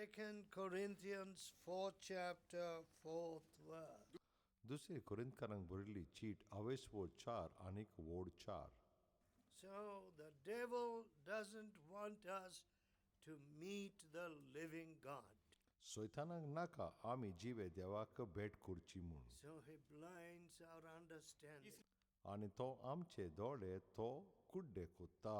2 Corinthians 4th chapter 4th verse. दुसरे कोरिंथकारांक बरयल्ली चीट अवेसवो 4 आनीक वोड 4. So the devil doesn't want us to meet the living God. सोयतानाक नाका आमी जिवे देवाक भेट करची म्हूण. So he blinds our understanding. आनी तो आमचे दोळे तो कुड्डे कोत्ता.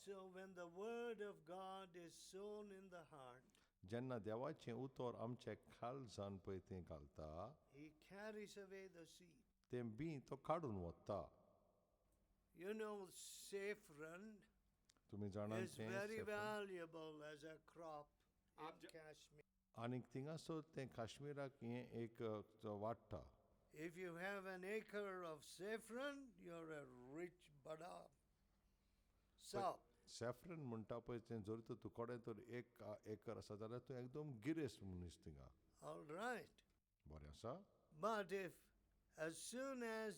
So when the word of God is sown in the heart, जेन्ना देवाचें उतर आमचे काळजान पळय तें घालता he carries away the seed. तें बी तो काडून वता. You know, saffron तुमी जाणात is तें very saffron. valuable as a crop in Kashmir. आनीक थिंगासर तें काश्मीराक हें एक वाडटा. If you have an acre of saffron, you're a rich bada. So, saffron म्हणटा पळय तें जर तर तूं कोडे तर एक एकर आसा जाल्यार तूं एकदम गिरेस्त मनीस थिंगा. all right. बरें आसा. But if, as soon as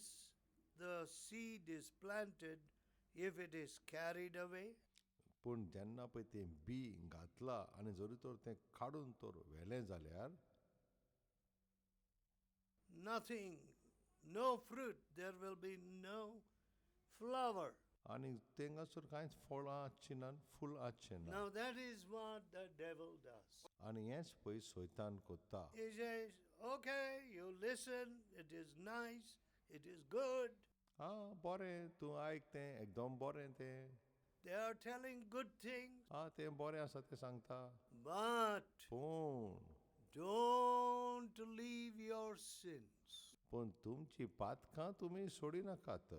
the seed is planted, if it is carried away, पूण जेन्ना पळय तें बी घातलां आनी जरी तर तें काडून तर व्हेलें जाल्यार nothing, no fruit, there will be no flower. आनी तेंगासर कांयच फळां आसचीं ना फूल आसचें ना. Now that is what the devil does. आनी हेंच पळय सोयतान कोत्ता. He says, okay, you listen, it is nice, it is good. बरें तूं आयक तें एकदम बरें तें. They are telling good things, तें बरें आसा तें सांगता. but पूण don't leave your sins. पूण तुमची पातकां तुमी सोडी नाकात.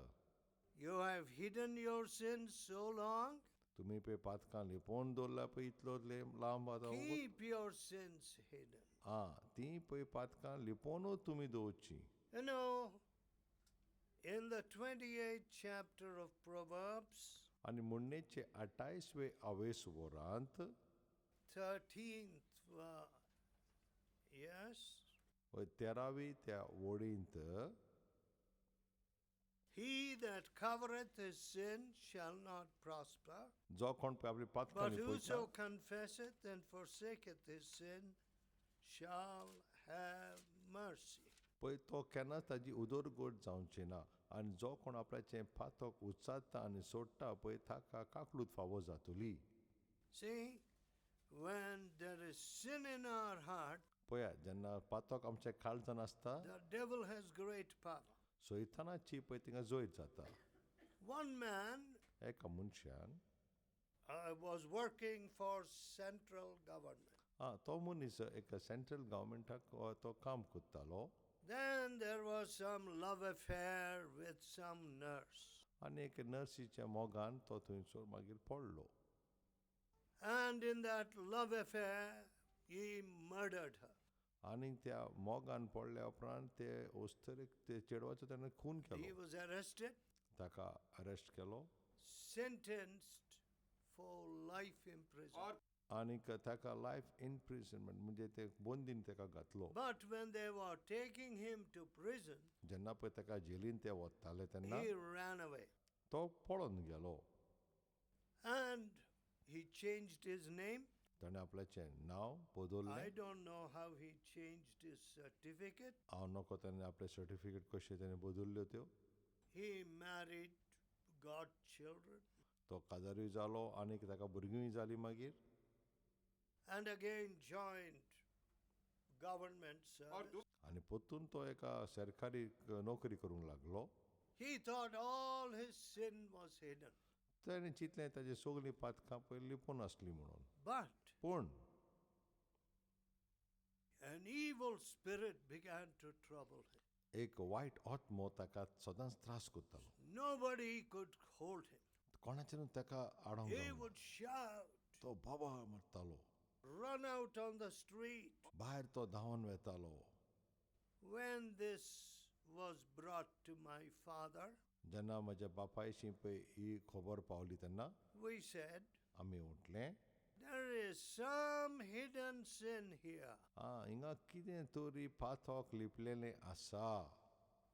You have hidden your sins so long, तुमी पळय पातकां लिपोवन दवरला पळय इतलो लांब आतां. keep your sins hidden. तीं पळय पातकां लिपोवनूच तुमी दवरचीं. You know, in the 28th chapter of Proverbs, आनी मुन्नेचे 28वें अवेस वरांत 13th, yes, 13वी त्या वडींत he that covereth his sin shall not prosper, जो कोण पळय आपली पातकां but लिपोयता whoso confesseth and forsaketh his sin shall have mercy. पळय तो केन्नाच ताजी उदरगत जावची ना. आनी जो कोण आपल्याचें पातक उचारता आनी सोडटा पळय ताका काकलूत फावो जातली. See, when there is sin in our heart, पळयात जेन्ना पातक आमच्या काळजान आसता the devil has great power. सोयतानाची पळय थिंगा जोयत जाता. One man एका मनशान was working for central government. तो मनीस एक सेंट्रल गव्हर्मेंटाक तो काम करतालो. Then there was some love affair with some nurse. आनी एक नर्सीच्या मोगान तो थंयसर मागीर पडलो. And in that love affair, he murdered her. आनी त्या मोगान पडल्या उपरांत ते ओस्तरेक ते चेडवाचो ताणें खून He केलो. was arrested, ताका अरेस्ट केलो sentenced for life imprisonment. आनीक ताका लायफ इनप्रिजनमेंट म्हणजे ते बंदीन ताका घातलो. But when they were taking him to prison, जेन्ना पळय ताका जेलीन ते वताले तेन्ना he ran away. तो पळोवन गेलो. And he changed his name. ताणें आपल्याचें नांव बदललें. I don't know how he changed his certificate. हांव नकळो ताणें आपले सर्टिफिकेट कशे ताणें बदलल्यो त्यो. He married, got children, तो काजारूय जालो आनीक ताका भुरगींय जालीं मागीर. and again joined government service. आनी परतून तो एका सरकारी नोकरी करूंक लागलो. He thought all his sin was hidden. ताणें चिंतलें ताजी सगळीं पातकां पळय लिपून आसलीं म्हणून. But पूण an evil spirit began to trouble him. एक वायट आत्मो ताका सदांच त्रास करतालो. Nobody could hold him. कोणाच्यान ताका आडोवंक He जावना. would shout, तो बाबा मारतालो. run out on the street. भायर तो धांवन वेतालो. When this was brought to my father, जेन्ना म्हज्या बापायशी पळय ही खबर पावली तेन्ना we said, आमी उठलें. there is some hidden sin here. हिंगा कितें तरी पाथोक लिपलेलें आसा.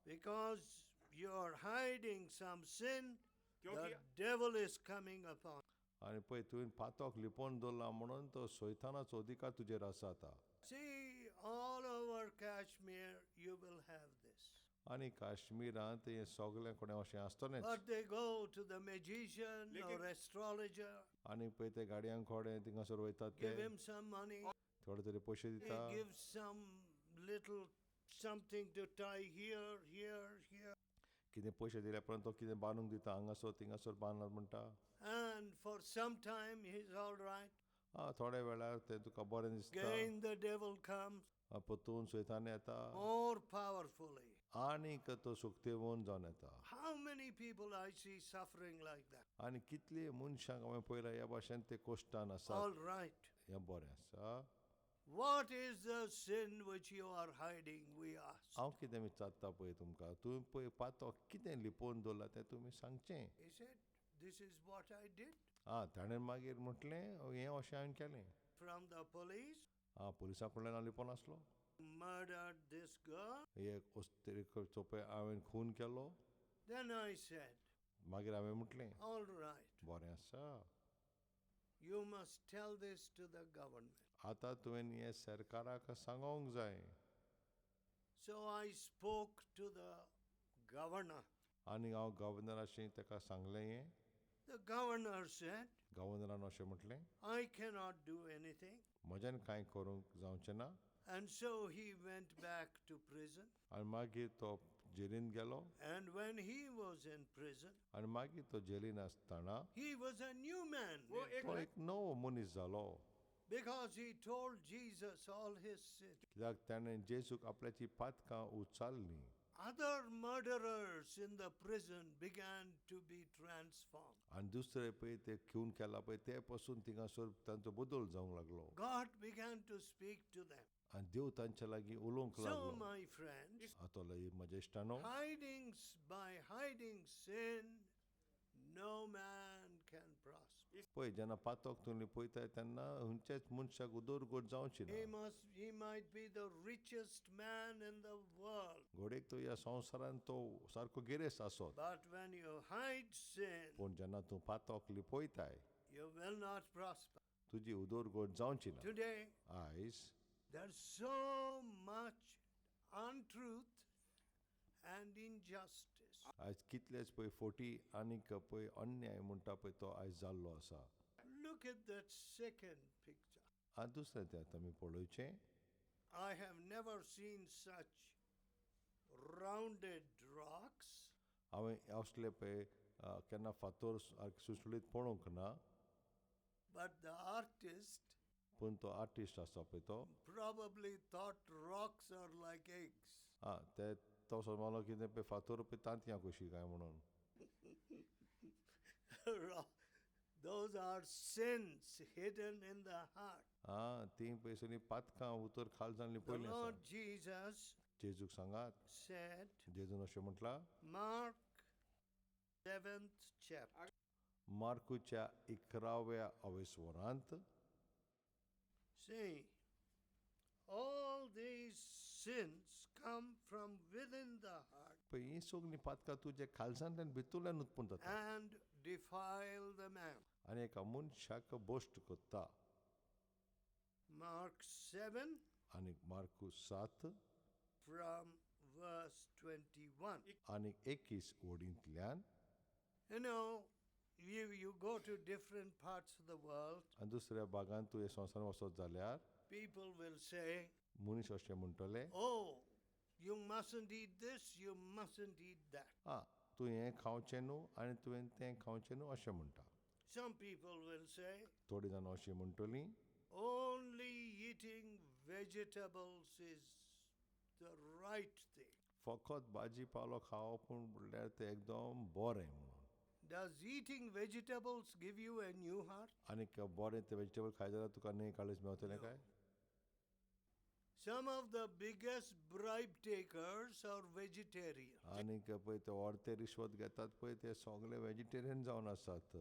Because you're hiding some sin, the devil is coming upon. आनी पळय तुवें पातोक लिपोवन दवरला म्हणून तो सैतानाचो अधिकार तुजेर आसा आतां. See, all over Kashmir, you will have this. आनी काश्मीरांत हें सगळें कोणें अशें आसतलेंच. But they go to the magician or astrologer, आनी पळय ते गाडयांक खोडे थिंगासर वयतात give ते him some money, थोडे तरी पयशे he दिता gives some little something to tie here, here, here. कितें पयशे दिल्या उपरांत तो कितें बांदूंक दिता हांगासर थिंगासर बांदलां म्हणटा. And for some time he's all right. थोड्या वेळार तें तुका बरें दिसता. Again the devil comes परतून सैतान येता more powerfully. आनीक तो सुक्तेवून जावन येता. How many people I see suffering like that? आनी कितली मनशांक हांवें पळयलां ह्या भाशेन ते कोश्टान आसात. All right. हें बरें आसा. What is the sin which you are hiding? We ask. हांव कितें विचारता पळय तुमकां, तुवें पळय पातोक कितें लिपोवन दवरलां तें तुमी सांगचें. He said, this is what I did. ताणें मागीर म्हटलें हें अशें हांवें केलें. From the police, पुलिसां कडल्यान हांव लिपोवन आसलो. murdered this girl. एक अस्तरेचो पळय हांवें खून केलो. Then I said, मागीर हांवें म्हटलें all right, बरें आसा. you must tell this to the government. आतां तुवें हें सरकाराक सांगोंक जाय. So I spoke to the governor. आनी हांव गव्हर्नराशी ताका सांगलें हें. The governor said, गव्हर्नरान अशें म्हटलें I cannot do anything. म्हज्यान कांय करूंक जावचें ना. And so he went back to prison. आनी मागीर तो जेलीन गेलो. And when he was in prison, आनी मागीर तो जेलीन आसतना he was a new man तो एक नवो मनीस जालो. because he told Jesus all his sins. कित्याक ताणें जेजूक आपल्याची पातकां उचाल्लीं. Other murderers in the prison began to be transformed. आनी दुसरे पळय ते खून केला पळय ते पासून थिंगासर तांचो बदल जावंक लागलो. God began to speak to them. आनी देव तांचे लागीं उलोवंक So, लागलो. my friends, आतां म्हज्या इश्टानो by hiding sin, no man can prosper. पळय जेन्ना पातोक तुमी पळयताय तेन्ना खंयच्याच मनशाक उदरगत जावची ना. He might be the richest man in the world. घोडेक तो ह्या संवसारान तो सारको गिरेस्त आसत. But when you hide sin, पूण जेन्ना तूं पातोक लिपयताय you will not prosper. तुजी उदरगत जावची ना. Today, आयज there's so much untruth and injustice. आयज कितलेच पळय फोटी आनीक पळय अन्याय म्हणटा पळय तो आयज जाल्लो आसा. Look at that second picture. आनी दुसरें तें आमी पळोवचें. I have never seen such rounded rocks. हांवें असले पळय केन्ना फातर सुशळीत पळोवंक ना. But the artist पूण तो आर्टिस्ट आसा पळय तो probably thought rocks are like eggs. ते तो समजलो कितें पळय फातर पळय तांतयां कशी काय म्हणून. Those are sins hidden in the heart. ती पळय सगळीं पातकां उतर खालच्यान The लिपयलीं Lord आसा. Jesus जेजूक सांगात. said, जेजून अशें म्हटलां. Mark 7th chapter. मार्कूच्या 11व्या अवेस्वरांत See, all these sins come from within the heart पळय ही सगळीं पातकां तुजे खालसांतल्यान भितरल्यान उत्पन्न जाता and defile the man. आनी एका मनशाक बोश्ट करता. Mark 7 आनी मार्कूस 7 from verse 21. आनी 21 ओडींतल्यान. You know, you go to different parts of the world, आनी दुसऱ्या भागांत तूं हे संवसारान वचत जाल्यार people will say, मनीस अशें म्हणटले oh, you mustn't eat this, you mustn't eat that. तूं हें खावचें न्हू आनी तुवें तें खावचें न्हू अशें म्हणटा. Some people will say, थोडीं जाणां अशीं म्हणटलीं only eating vegetables is the right thing. फकत भाजी पालो खावप म्हणल्यार तें एकदम बरें म्हणून. Does eating vegetables give you a new heart? आनीक बरें तें वेजिटेबल खाय जाल्यार तुका न्ही काळीज मेवतलें काय. Some of the biggest bribe takers are vegetarians. आनीक पळय ते व्हडते रिश्वत घेतात पळय ते सगळे वेजिटेरियन जावन आसात.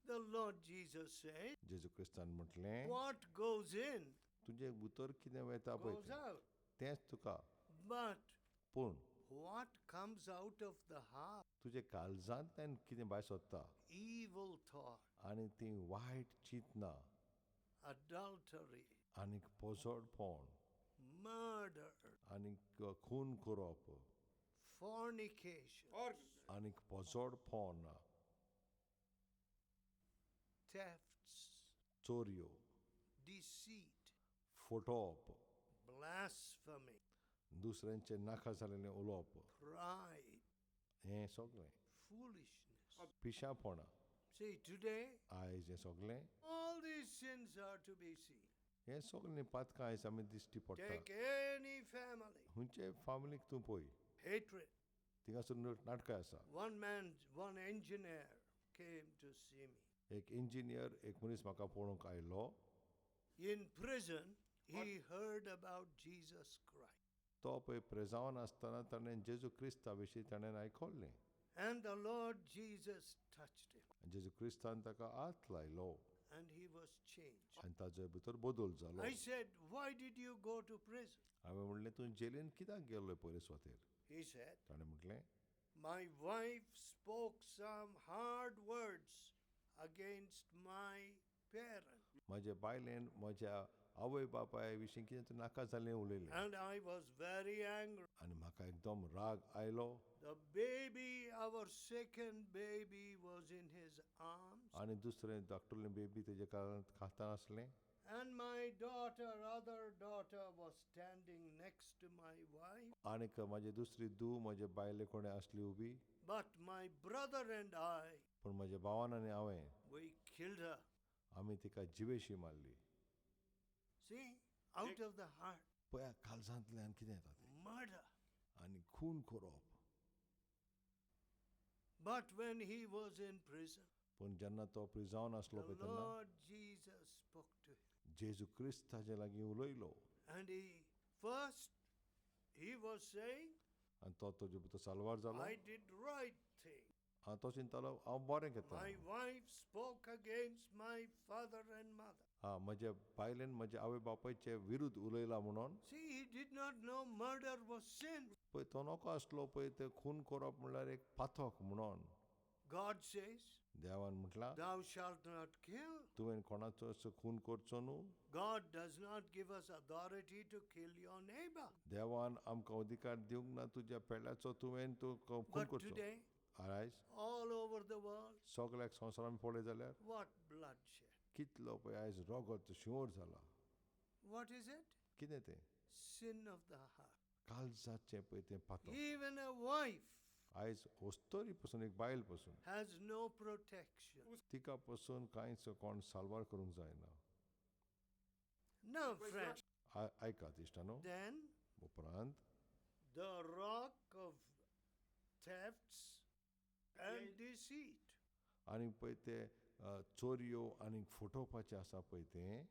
The Lord Jesus said, जेजू क्रिस्तान म्हटलें what goes in तुजे भितर कितें वयता पळय goes out. तेंच तुका. But पूण what comes out of the heart? तुजे काळजांतल्यान कितें भायर सरता Evil thought, आनी ती वायट चिंतना adultery, आनीक पोसडपण murder, आनीक खून करप fornication, आनीक पोसडपण thefts, चोरयो deceit, फटोवप blasphemy, दुसऱ्यांचे नाका जाल्लें उलोवप pride, हें सगळें foolishness. पिशापणां See, today, आयज हें सगळें all these sins are to be seen. हें सगळें पातकां आयज आमी दिश्टी पडटा Take any family, खंयचे फॅमिलीक तूं पळय hatred. थिंगासर नाटकां आसा One engineer came to see me. एक इंजिनियर एक मनीस म्हाका पळोवंक आयलो In prison, he heard about Jesus Christ. तो पळय प्रेजावन आसतना ताणें जेजू क्रिस्ता विशीं ताणें आयकल्लें And the Lord Jesus touched him, जेजू क्रिस्तान ताका हात लायलो and he was changed. आनी ताजे भितर बदल जालो I said, why did you go to prison? हांवें म्हणलें तूं जेलीन कित्याक गेल्लो पयले सुवातेर He said, ताणें म्हटलें my wife spoke some hard words against my parents. म्हज्या बायलेन म्हज्या आवय बापाय विशीं कितें तूं नाका जाल्लें उलयलें And I was very angry. आनी म्हाका एकदम राग आयलो The baby, our second baby, was in his arms. आनी दुसरें धाकटुलें बेबी तेजे खातां आसलें And my other daughter, was standing next to my wife. आनीक म्हाजी दुसरी धूव म्हजे बायले कोणें आसली उबी But my brother and I, पूण म्हज्या भावान आनी हांवें we killed her. आमी तिका जिवेशी मारली See, out of the heart, पळय काळजांतल्यान कितें येता तें murder. आनी खून करप But when he was in prison, पूण जेन्ना तो प्रिजावन आसलो the पळय तेन्ना Lord Jesus spoke to him. जेजू क्रिस्त ताजे लागीं उलयलो And he was saying, आनी तो तुजे भितर साल्वार जालो I did right thing. आनी तो चिंतालो हांव बरें घेता My wife spoke against my father and mother. म्हज्या बायलेन म्हज्या आवय बापायचे विरुद्ध उलयला म्हणून See, he did not know murder was sin. पळय तो नको आसलो पळय ते खून करप म्हणल्यार एक पाथक म्हणून God says, देवान म्हटलां thou shalt not kill. तुवें कोणाचो असो खून करचो न्हू God does not give us authority to kill your neighbor. देवान आमकां अधिकार दिवंक ना तुज्या पेड्याचो तुवें तूं खून But करचो today, आयज all over the world, सगळ्याक संवसारान पळय जाल्यार what bloodshed. कितलो पळय आयज रगत शिंवर जाला What is it? कितें तें Sin of the heart. काळजाचें पळय तें पातक Even a wife आयज वस्तोरी पासून एक बायल पासून has no protection. तिका पासून कांयच कोण साल्वार करूंक जायना Now, friends, आयकात इश्टानो then उपरांत the rock of thefts and deceit. आनी पळय ते चोरयो आनी फटोवपाचें आसा पळय तें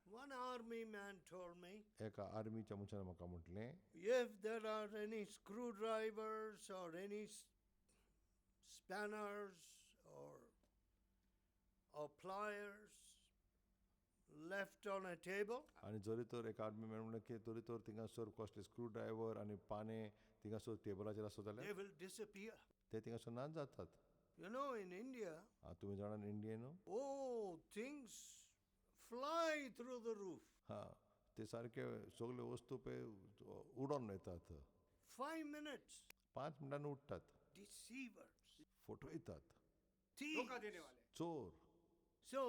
One army man told me, एका आर्मीच्या मनशान म्हाका म्हटलें if there are any screwdrivers or any spanners or pliers left on a table, आनी जरी तर एक आर्मी मॅन म्हणलें की जरी तर थिंगासर कसले स्क्रू ड्रायव्हर आनी पाने थिंगासर टेबलाचेर आसा जाल्यार they will disappear. ते थिंगासर नाच जातात You know, in India, तुमी जाणात इंडियेन oh, things fly through the roof. ते सारके सगळे वस्तू पळय उडोन येतात 5 minutes. 5 मिनटांनी उडटात Deceivers. फटयतात Thieves. चोर So,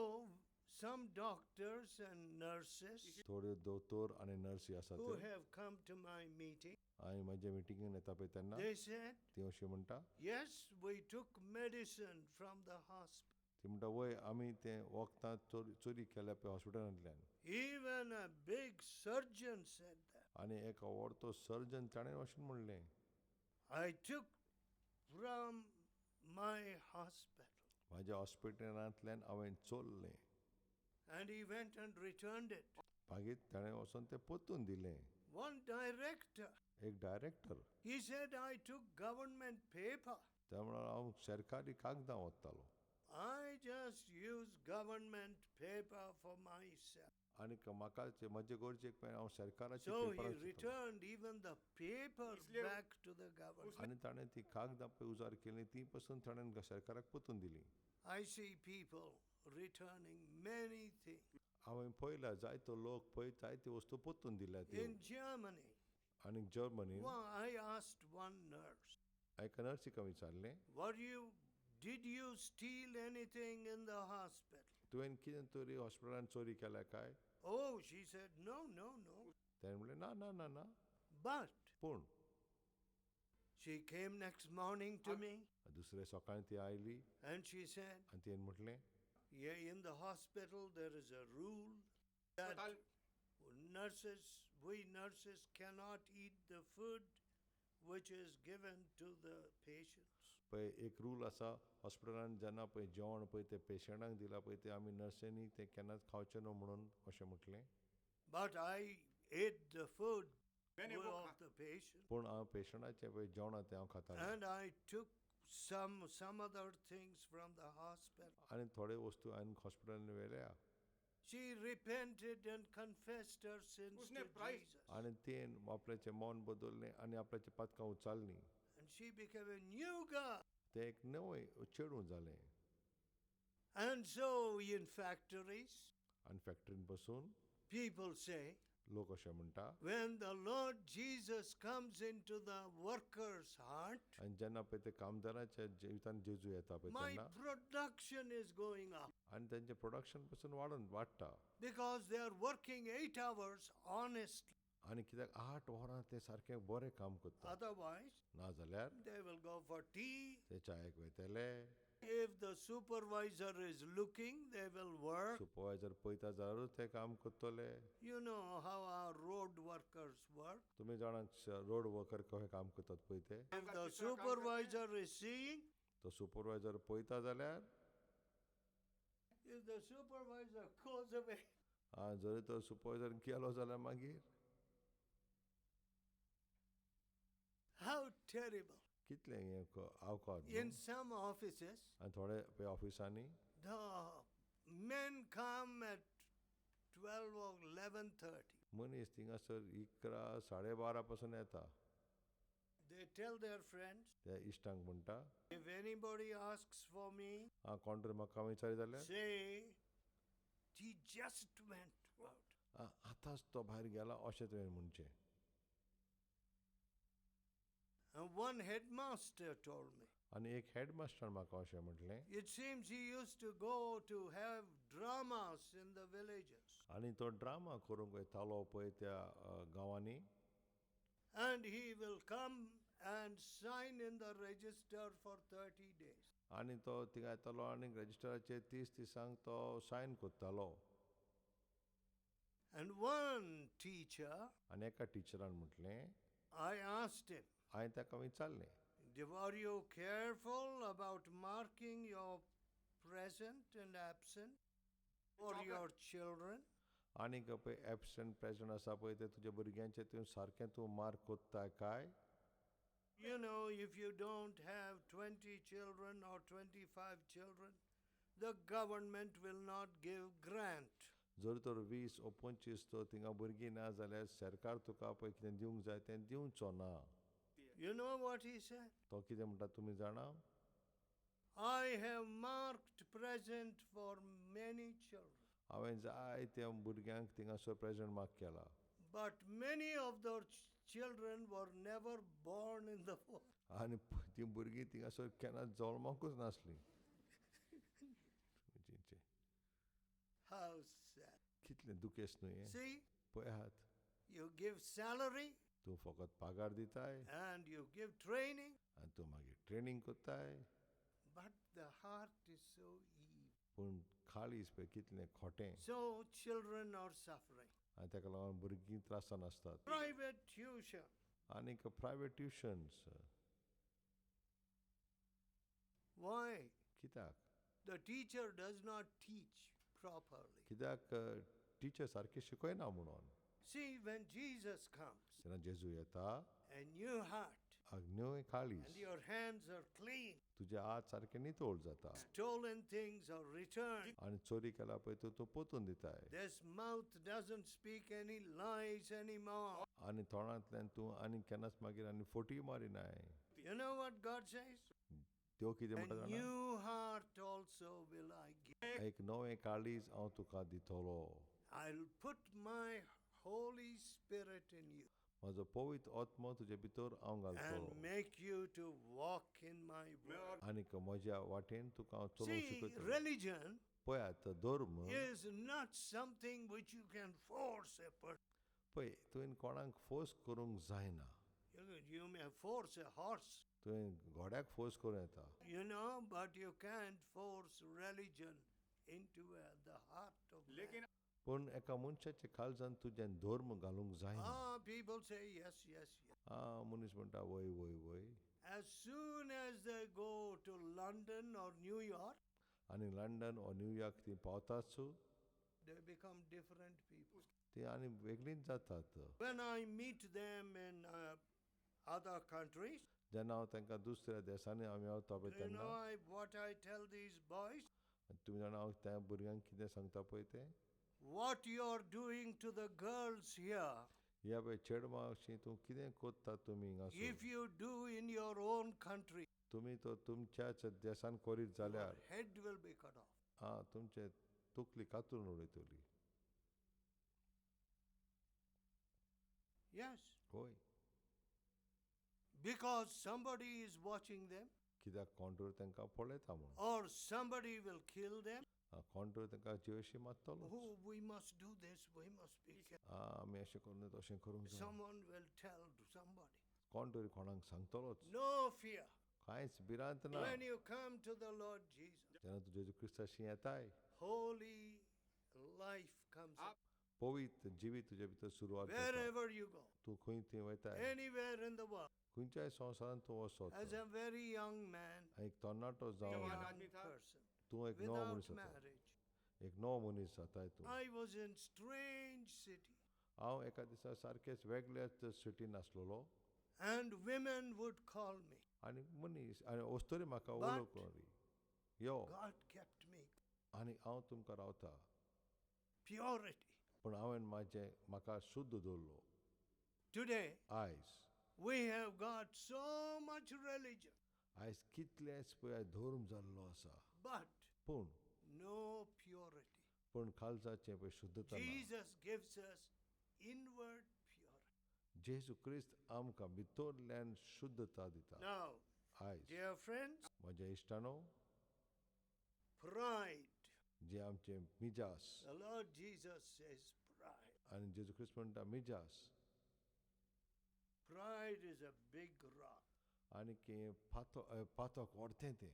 some doctors and nurses थोडे दोतोर आनी नर्सी आसात who have come to my meeting, हांवें म्हाज्या मिटिंगेन येता पळय तेन्ना they said, ती अशी म्हणटा yes, we took medicine from the hospital. ती म्हणटा वय आमी ते वखदां चोरी केल्या पळय हॉस्पिटलांतल्यान Even a big surgeon said that. आनी एक व्हडतो सर्जन ताणें अशें म्हणलें I took from my hospital. म्हाज्या हॉस्पिटलांतल्यान हांवें चोरलें And he went and returned it. मागीर ताणें वचून तें परतून दिलें One director, एक director he said, I took government paper. त्या म्हणून हांव सरकारी कागदां व्हरतालो I just use government paper for myself. आनीक म्हाका म्हजे गरजेक पळय हांव सरकाराचे So he पेपरां चिंततालों. returned even the paper इसलिए back to the government. आनी ताणें ती कागदां पळय उजार केली ती पासून ताणें सरकाराक परतून दिली. I see people returning many things. हांवें पळयला जायतो लोक पळय जायती वस्तू परतून दिल्यात ह्यो. In Germany, आनीक जर्मनीन well, I asked one nurse, एका नर्सीका विचारलें did you steal anything in the hospital? तुवें कितें तरी हॉस्पिटलांत चोरी केल्या काय? Oh, she said, no, no, no. ताणें म्हणलें ना ना ना ना. But पूण she came next morning to me दुसरे सकाळीं ती आयली and she said, आनी तिणें म्हटलें yeah, in the hospital there is a rule that we nurses cannot eat the food which is given to the patients. पळय एक रूल आसा हॉस्पिटलांत जेन्ना पळय जेवण पळय ते पेशंटांक दिलां पळय ते आमी नर्सेनी तें केन्नाच खावचें न्हू म्हणून अशें म्हटलें. But I ate the food मैंने वो of the patient पूण हांव पेशंटाचें पळय जेवण तें हांव खातालों and I took some other things from the hospital. आनी थोडे वस्तू हांवें हॉस्पिटलांत व्हेल्या She repented and confessed her sins उसने to प्राइस- Jesus. आनी तें आपल्याचें मौन बदललें आनी आपल्याचें पातकां उचाललीं. And she became a new girl. तें एक नवें चेडूं जालें. And so in factories, आनी फॅक्टरीन बसून people say, लोक अशें म्हणटा when the Lord Jesus comes into the worker's heart, आनी जेन्ना पळय ते कामदाराच्या जिवितांत जेजू येता पळय my तेन्ना production is going up आनी तेंचें प्रोडक्शन पसून वाडटा. because they are working 8 hours honestly. आनी कित्याक 8 वरां ते सारकें बरें काम करता. Otherwise, नाजाल्यार they will go for tea. ते चायेक वयतले. If the supervisor is looking, they will work. Supervisor पळयता जाल्यारूच ते काम करतले. You know how our road workers work. तुमी जाणा रोड वर्कर कशें काम करतात पळय ते. If the supervisor is seeing, तो सुपरवायझर पळयता जाल्यार if the supervisor goes away, जरी तो सुपरवायझर गेलो जाल्यार मागीर how terrible. कितलें हें आवकात In some offices, आनी थोडे पळय ऑफिसांनी the men come at 12 or 11:30. मनीस थिंगासर 11:30 पासून येता. They tell their friends, त्या इश्टांक म्हणटा if anybody asks for me, कोण तरी म्हाका विचारी जाल्यार say, he just went out. आतांच तो भायर गेला अशें तुवें म्हणचें. And one headmaster told me, आनी एक हेडमास्टर म्हाका अशें म्हटलें it seems he used to go to have dramas in the villages. आनी तो ड्रामा करूंक वयतालो पळय त्या गांवांनी And he will come and sign in the register for 30 days. आनी तो थिंगा येतालो आनी रेजिस्टराचेर 30 दिसांक तो सायन करतालो. And one teacher, आनी एका टिचरान म्हटलें I asked him, हांवें ताका विचारलें were you careful about marking your present and absent for your children? आनीक पळय एबसेंट प्रेजंट आसा पळय ते तुज्या भुरग्यांचें तुवें सारकें तूं मार्क कोत्ताय काय? You know, if you don't have 20 children or 25 children, the government will not give grant. जर तर 20 ओ 25 तो थिंगा भुरगीं ना जाल्यार सरकार तुका पळय कितें दिवंक जाय तें दिवचो ना. You know what he said? तो कितें म्हणटा तुमी जाणा? I have marked present for many children, हांवें जायत्या भुरग्यांक थिंगासर प्रेजंट मार्क केला. but many of those children were never born in the world. आनी तीं भुरगीं थिंगासर केन्ना जल्माकूच नासलीं. How sad. कितलें दुखेस्त न्हू हें. See, पळयात you give salary तूं फकत पगार दिताय and you give training, आनी तूं मागीर ट्रेनींग कोत्ताय but the heart is so evil. पूण खाळीस पळय कितलें खोटें. So children are suffering. आनी ताका लागून भुरगीं त्रासान आसतात. Private tuition. आनीक प्रायवेट ट्युशन्स Why? कित्याक? The teacher does not teach properly. कित्याक टिचर सारकी शिकयना म्हणून. See, when Jesus comes, जेन्ना जेजू येता a new heart, अग्न्योय काळीस and your hands are clean. तुझे हात सारखे नितोळ जाता Stolen things are returned. आणि चोरी केला पळय तो पोतून दिताय This mouth doesn't speak any lies anymore. आणि तोंडांतल्यान तूं आनी केन्नाच मागीर आनी फोटी मारिनाय You know what God says? त्यो कितें A म्हणटा जाणा new heart also will I give. एक नवें काळीज हांव तुका दितलो I'll put my Holy Spirit in you म्हजो पवित्र आत्मो तुजे भितर हांव घालतलो and make you to walk in my word. आनीक म्हज्या वाटेन तुका हांव चलोवंक See, शिकयतलो religion पळयात धर्म is not something which you can force a person. पळय तुवें कोणाक फोर्स करूंक जायना You may force a horse, तुवें घोड्याक फोर्स करूं येता but you can't force religion into the heart of man. पूण एका मनशाच्या काळजांत तुजें धर्म घालूंक जायना People say yes, yes, yes. मनीस म्हणटा वय वय वय As soon as they go to London or New York, आनी लंडन वा न्यूयॉर्क ती पावताच they become different people. ती आनी वेगळीच जातात When I meet them in other countries, जेन्ना हांव तांकां दुसऱ्या देशांनी हांव मेळटा पळय तेन्ना what I tell these boys? तुमी जाणा हांव त्या भुरग्यांक कितें सांगता पळय तें What you're doing to the girls here, ह्या पळय चेडवां अशीं तूं कितें कोत्ता तुमी if हिंगासर you do in your own country, तुमी तो तुमच्याच देशान करीत your जाल्यार head will be cut off. तुमचे तकली कातरून उडयतली Yes, होय because somebody is watching them, कित्याक कोंटूर तांकां पळयता म्हूण or somebody will kill them. कोंटूर तांकां जिवशी मारतलो Oh, we must do this, we must be careful. आमी अशें करून तशें करूंक जाय Someone will tell somebody. कोण तरी कोणाक सांगतलोच No fear. कांयच भिरांत ना When you come to the Lord Jesus, जेन्ना तूं जेजू क्रिस्ताशी येताय holy life comes up. पवित्र जिवीत तुजे भितर सुरवात जाता Wherever you go, तूं खंय थंय वयताय anywhere in the world, खंयच्याय संवसारांत तूं वचत as a very young man, एक तरणाटो a जावन young person, तूं एक नवो without मनीस जाता marriage, एक नवो मनीस जाताय तूं I was in strange city, हांव एका दिसा सारकेंच वेगळ्याच सिटीन आसलोलो and women would call me. आनी मनीस आनी वस्तोरी म्हाका But वळखली यो God kept me. आनी हांव तुमकां रावता Purity. पूण हांवें म्हाका शुद्ध दवरलो Today, आयज we have got so much religion, आयज कितलेच पळय धर्म जाल्लो आसा but पूण no purity. पूण काळजाचें पळय शुद्धता ना Jesus gives us inward purity. जेजू क्रिस्त आमकां भितरल्यान शुद्धता दिता Now, आयज dear friends, म्हज्या इश्टानो pride. जे आमचे मिजास The Lord Jesus says pride. आनी जेजू क्रिस्त म्हणटा मिजास Pride is a big rock. आनी पातोक व्हडतें तें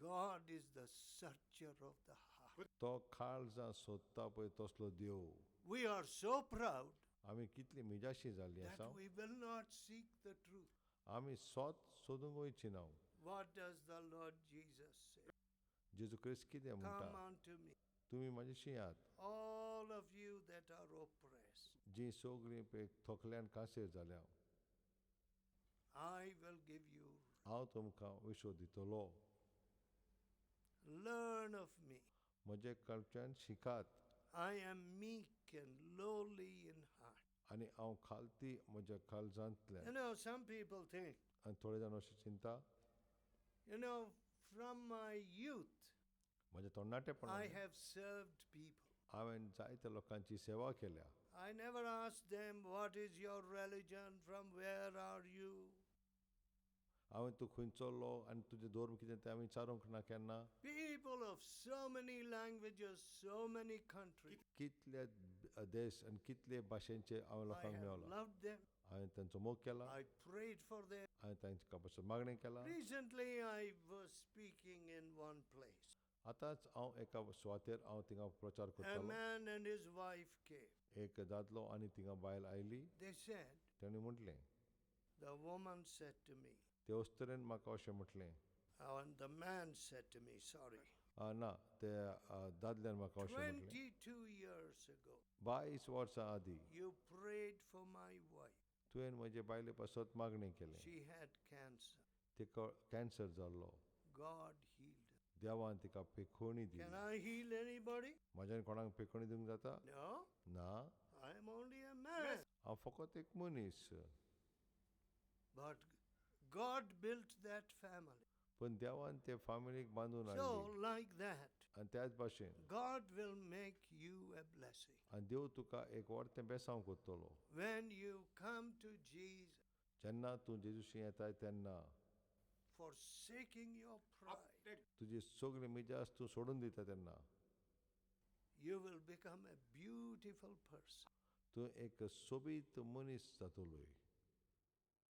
God is the searcher of the heart. तो काळजां सोदता पळय तसलो देव We are so proud आमी कितली मिजाशी जाल्ली that आसा we will not seek the truth. आमी स्वत सोदूंक वयची ना What does the Lord Jesus say? जेजू क्रिस्त कितें Come म्हणटा unto me, तुमी म्हाजेशी यात all of you that are oppressed. जी सगळीं पळय थकल्यान कासेर जाल्या I will give you. हांव तुमकां विश्व दितलो Learn of me. म्हजे कडच्यान शिकात I am meek and lowly in heart. आनी हांव खालती म्हज्या काळजांतल्यान Some people think, आनी थोडे जाण अशें चिंता from my youth, म्हज्या I तरणाटेपणान have served people. हांवें जायत्या लोकांची सेवा केल्या I never asked them, what is your religion? From where are you? हांवें तूं खंय चल्लो आनी तुजें धर्म कितें तें हांवें विचारूंक ना केन्ना People of so many languages, so many countries. कितले देश आनी कितले भाशेंचे हांवें I लोकांक have मेळला loved them. हांवें तांचो मोग केला I prayed for them. हांवें तांच्या पासून मागणी केला Recently, I was speaking in one place. आतांच हांव एका सुवातेर हांव थिंगा प्रचार A करतालो man and his wife came. एक दादलो आनी थिंगा बायल आयली They said, ताणें म्हटलें the woman said to me, ते वस्तरेन म्हाका अशें म्हटलें and the man said to me, sorry, ना ते दादल्यान म्हाका अशें म्हटलें 22 years ago, 22 वर्सां आदीं you prayed for my wife. तुवें म्हजे बायले पासत मागणें केलें. She had cancer. तिका कॅन्सर जाल्लो. God healed her. देवान तिका पेखोवणी Can दिली. I heal anybody? म्हाज्यान कोणाक पेखोवणी दिवंक जाता? No. ना, I am only a man. हांव फकत एक मनीस. But God built that family. पण देवान ते फॅमिलीक बांदून So, हाडली. like that, आनी त्याच भाशेन God will make you a blessing. आनी देव तुका एक व्हडलें बेसांव कोत्तलो. When you come to Jesus, जेन्ना तूं जेजूशी येताय तेन्ना forsaking your pride, तुजी सगळी मिजास तूं सोडून दिता तेन्ना you will become a beautiful person. तूं एक सोबीत मनीस जातलोय.